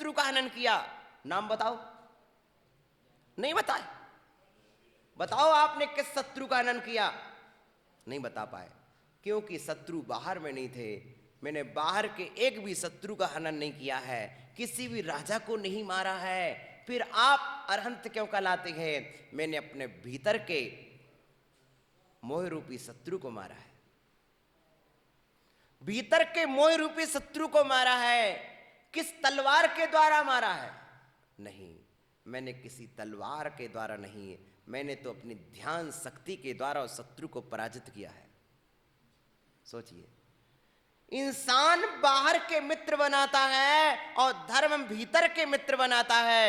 शत्रु का हनन किया? नाम बताओ। नहीं बताए। बताओ आपने किस शत्रु का हनन किया? नहीं बता पाए, क्योंकि शत्रु बाहर में नहीं थे। मैंने बाहर के एक भी शत्रु का हनन नहीं किया है, किसी भी राजा को नहीं मारा है। फिर आप अरहंत क्यों कहलाते हैं? मैंने अपने भीतर के मोह रूपी शत्रु को मारा है। भीतर के मोह रूपी शत्रु को मारा है। किस तलवार के द्वारा मारा है? नहीं, मैंने किसी तलवार के द्वारा नहीं, मैंने तो अपनी ध्यान शक्ति के द्वारा उस शत्रु को पराजित किया है। सोचिए, इंसान बाहर के मित्र बनाता है और धर्म भीतर के मित्र बनाता है।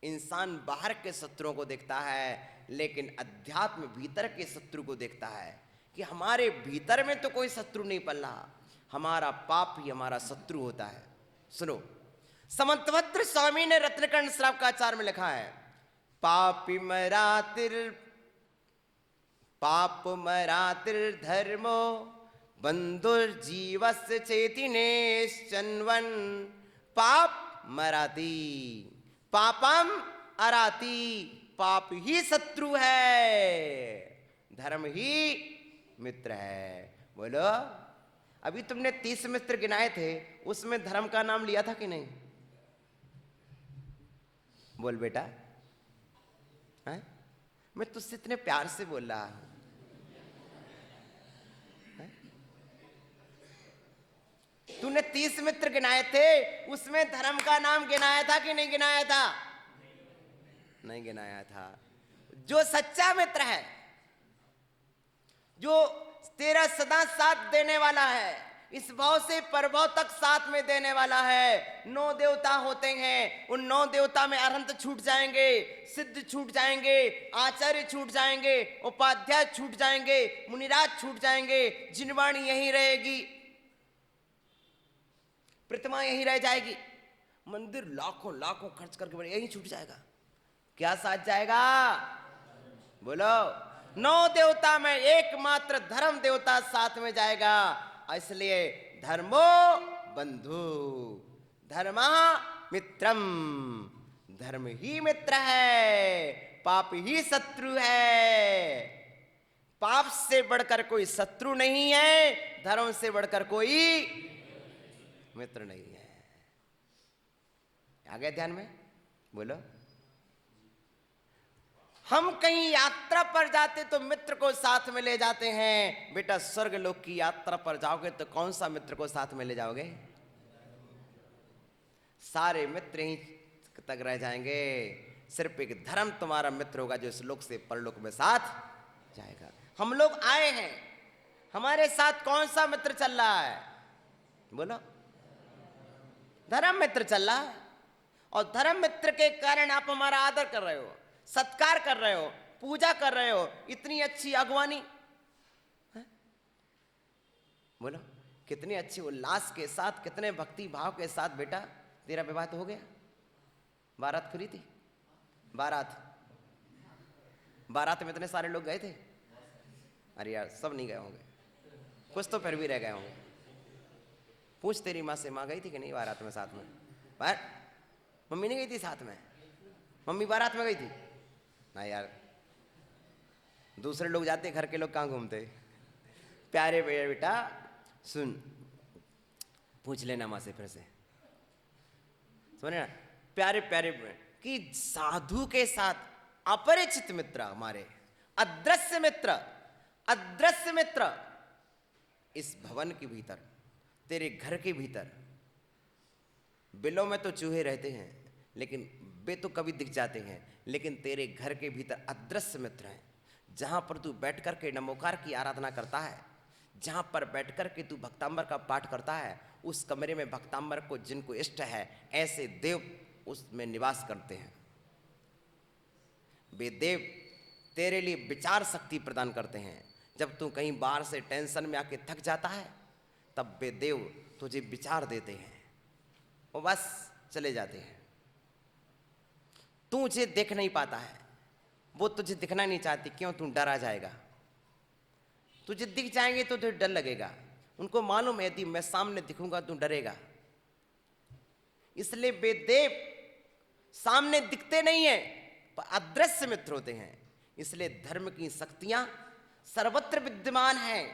इंसान बाहर के शत्रुओं को देखता है, लेकिन अध्यात्म भीतर के शत्रु को देखता है कि हमारे भीतर में तो कोई शत्रु नहीं पल रहा, हमारा पाप ही हमारा शत्रु होता है। सुनो, समंतभद्र स्वामी ने रत्नकर्ण श्रावकाचार में लिखा है, पाप मरातिर धर्मो बंधुर्जीवस्य चेतिनेश्चन्वन। पाप मराती, पापम अराती, पाप ही शत्रु है, धर्म ही मित्र है। बोलो, अभी तुमने 30 मित्र गिनाए थे, उसमें धर्म का नाम लिया था कि नहीं? बोल बेटा, है? मैं तुझसे इतने प्यार से बोल रहा हूं। तूने 30 मित्र गिनाए थे, उसमें धर्म का नाम गिनाया था कि नहीं गिनाया था? नहीं गिनाया था। जो सच्चा मित्र है, जो तेरा सदा साथ देने वाला है, इस भाव से परभाव तक साथ में देने वाला है। 9 देवता होते हैं, उन 9 देवता में अरहंत छूट जाएंगे, सिद्ध छूट जाएंगे, आचार्य छूट जाएंगे, उपाध्याय छूट जाएंगे, मुनिराज छूट जाएंगे, जिनवाणी यहीं रहेगी, प्रतिमा यहीं रह जाएगी, मंदिर लाखों लाखों खर्च करके यहीं छूट जाएगा। क्या साथ जाएगा? बोलो, 9 देवता में एकमात्र धर्म देवता साथ में जाएगा। इसलिए धर्मो बंधु, धर्मा मित्रम, धर्म ही मित्र है, पाप ही शत्रु है। पाप से बढ़कर कोई शत्रु नहीं है, धर्म से बढ़कर कोई मित्र नहीं है। आ गया ध्यान में? बोलो, हम कहीं यात्रा पर जाते तो मित्र को साथ में ले जाते हैं। बेटा, स्वर्ग लोक की यात्रा पर जाओगे तो कौन सा मित्र को साथ में ले जाओगे? सारे मित्र ही तक रह जाएंगे, सिर्फ एक धर्म तुम्हारा मित्र होगा जो इस लोक से परलोक में साथ जाएगा। हम लोग आए हैं, हमारे साथ कौन सा मित्र चल रहा है? बोलो, धर्म मित्र चल रहा है। और धर्म मित्र के कारण आप हमारा आदर कर रहे हो, सत्कार कर रहे हो, पूजा कर रहे हो, इतनी अच्छी अगवानी है? बोलो, कितनी अच्छी उल्लास के साथ, कितने भक्ति भाव के साथ बेटा तेरा विवाह तो हो गया। बारात खुली थी, बारात में इतने सारे लोग गए थे? अरे यार, सब नहीं गए होंगे, कुछ तो फिर भी रह गए होंगे। पूछ तेरी माँ से, माँ गई थी कि नहीं बारात में साथ में? मम्मी नहीं गई थी साथ में? मम्मी बारात में गई थी ना यार, दूसरे लोग जाते, घर के लोग कहाँ घूमते? प्यारे बेटा सुन, पूछ लेना माँ से फिर से, सुने ना प्यारे प्यारे, कि साधु के साथ अपरिचित मित्र, हमारे अदृश्य मित्र इस भवन के भीतर, तेरे घर के भीतर, बिलों में तो चूहे रहते हैं, लेकिन वे तो कभी दिख जाते हैं, लेकिन तेरे घर के भीतर अदृश्य मित्र हैं। जहां पर तू बैठ कर के नमोकार की आराधना करता है, जहां पर बैठ कर के तू भक्तांबर का पाठ करता है, उस कमरे में भक्तांबर को जिनको इष्ट है ऐसे देव उसमें निवास करते हैं। वे देव तेरे लिए विचार शक्ति प्रदान करते हैं। जब तू कहीं बाहर से टेंशन में आके थक जाता है, तब वे देव तुझे विचार देते हैं, वो बस चले जाते हैं। तू उसे देख नहीं पाता है, वो तुझे दिखना नहीं चाहती। क्यों? तू डरा जाएगा। तुझे दिख जाएंगे तो तुझे डर लगेगा। उनको मालूम है यदि मैं सामने दिखूंगा तू डरेगा। इसलिए वे देव सामने दिखते नहीं है पर अदृश्य मित्र होते हैं। इसलिए धर्म की शक्तियां सर्वत्र विद्यमान हैं।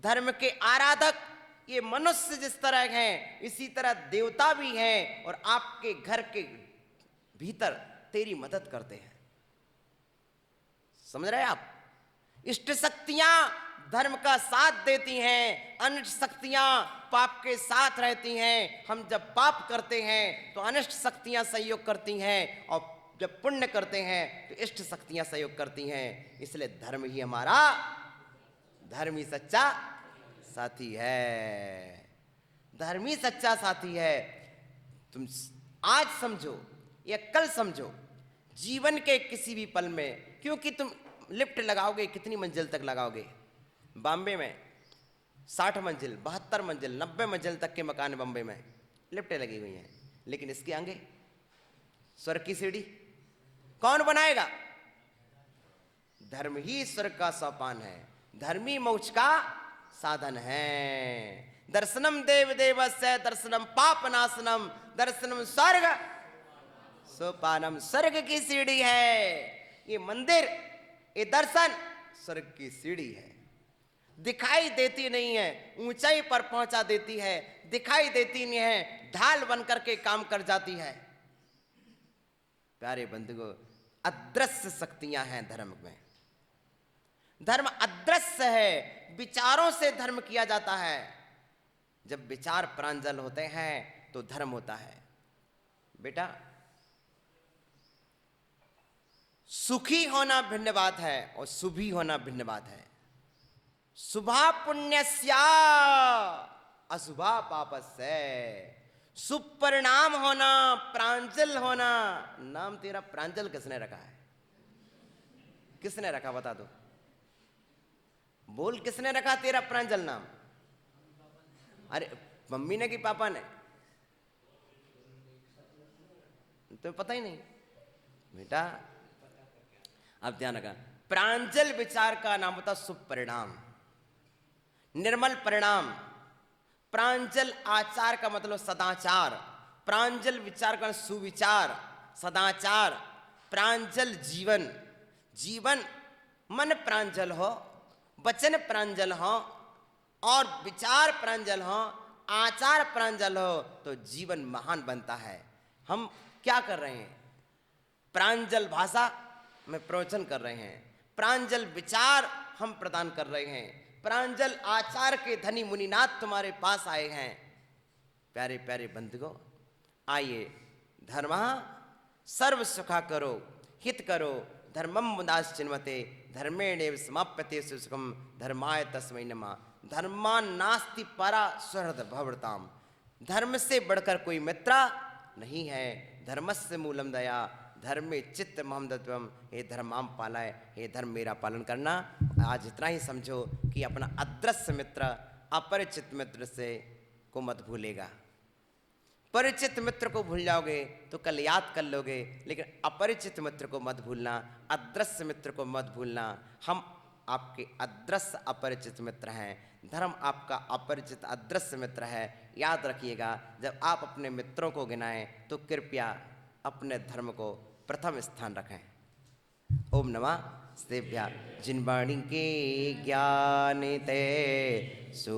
धर्म के आराधक ये मनुष्य जिस तरह हैं इसी तरह देवता भी हैं और आपके घर के भीतर तेरी मदद करते हैं। समझ रहे हैं आप? इष्ट शक्तियां धर्म का साथ देती हैं, अनिष्ट शक्तियां पाप के साथ रहती हैं। हम जब पाप करते हैं तो अनिष्ट शक्तियां सहयोग करती हैं और जब पुण्य करते हैं तो इष्ट शक्तियां सहयोग करती हैं। इसलिए धर्म ही हमारा धर्म ही सच्चा साथी है। धर्म ही सच्चा साथी है। तुम आज समझो या कल समझो, जीवन के किसी भी पल में, क्योंकि तुम लिफ्ट लगाओगे कितनी मंजिल तक लगाओगे? बॉम्बे में 60 मंजिल, 72 मंजिल, 90 मंजिल तक के मकान बॉम्बे में लिफ्टें लगी हुई हैं, लेकिन इसके आगे स्वर्ग की सीढ़ी कौन बनाएगा? धर्म ही स्वर्ग का सोपान है, धर्मी मोक्ष का साधन है। दर्शनम देव देवस्य दर्शनम पाप नाशनम दर्शनम स्वर्ग सोपानम। स्वर्ग की सीढ़ी है ये मंदिर, ये दर्शन स्वर्ग की सीढ़ी है। दिखाई देती नहीं है, ऊंचाई पर पहुंचा देती है, दिखाई देती नहीं है, ढाल बन करके काम कर जाती है। प्यारे बंधुओं, अदृश्य शक्तियां हैं धर्म में। धर्म अदृश्य है, विचारों से धर्म किया जाता है। जब विचार प्रांजल होते हैं तो धर्म होता है। बेटा, सुखी होना भिन्न बात है और शुभी होना भिन्न बात है। शुभा पुण्यस्या अशुभा पापस्य। शुभ परिणाम होना, प्रांजल होना। नाम तेरा प्रांजल किसने रखा है? किसने रखा बता दो? बोल, किसने रखा तेरा प्रांजल नाम? अरे मम्मी ने कि पापा ने? तो पता ही नहीं बेटा। अब ध्यान रखा, प्रांजल विचार का नाम होता शुभ परिणाम, निर्मल परिणाम। प्रांजल आचार का मतलब सदाचार। प्रांजल विचार का सुविचार, सदाचार। प्रांजल जीवन, जीवन मन प्रांजल हो, वचन प्रांजल हो और विचार प्रांजल हो, आचार प्रांजल हो तो जीवन महान बनता है। हम क्या कर रहे हैं? प्रांजल भाषा में प्रवचन कर रहे हैं, प्रांजल विचार हम प्रदान कर रहे हैं, प्रांजल आचार के धनी मुनिनाथ तुम्हारे पास आए हैं। प्यारे प्यारे बंधुओं, आइए धर्म सर्व सुखा करो, हित करो, धर्मम मुदास चिन्वते धर्मेणेव समाप्यते सुखम धर्माय तस्मै नमः। धर्मान नास्ति परा सुहृद भवताम। धर्म से बढ़कर कोई मित्र नहीं है। धर्मस्य मूलम दया धर्मे चित्त महमदत्वम। हे धर्माम पालाय, हे धर्म मेरा पालन करना। आज इतना ही समझो कि अपना अदृश्य मित्र अपरिचित मित्र से को मत भूलेगा। परिचित मित्र को भूल जाओगे तो कल याद कर लोगे, लेकिन अपरिचित मित्र को मत भूलना, अदृश्य मित्र को मत भूलना। हम आपके अदृश्य अपरिचित मित्र हैं, धर्म आपका अपरिचित अदृश्य मित्र है। याद रखिएगा, जब आप अपने मित्रों को गिनाएं तो कृपया अपने धर्म को प्रथम स्थान रखें। ओम नमः शिवाय। जिन वाणी के ज्ञान ते सु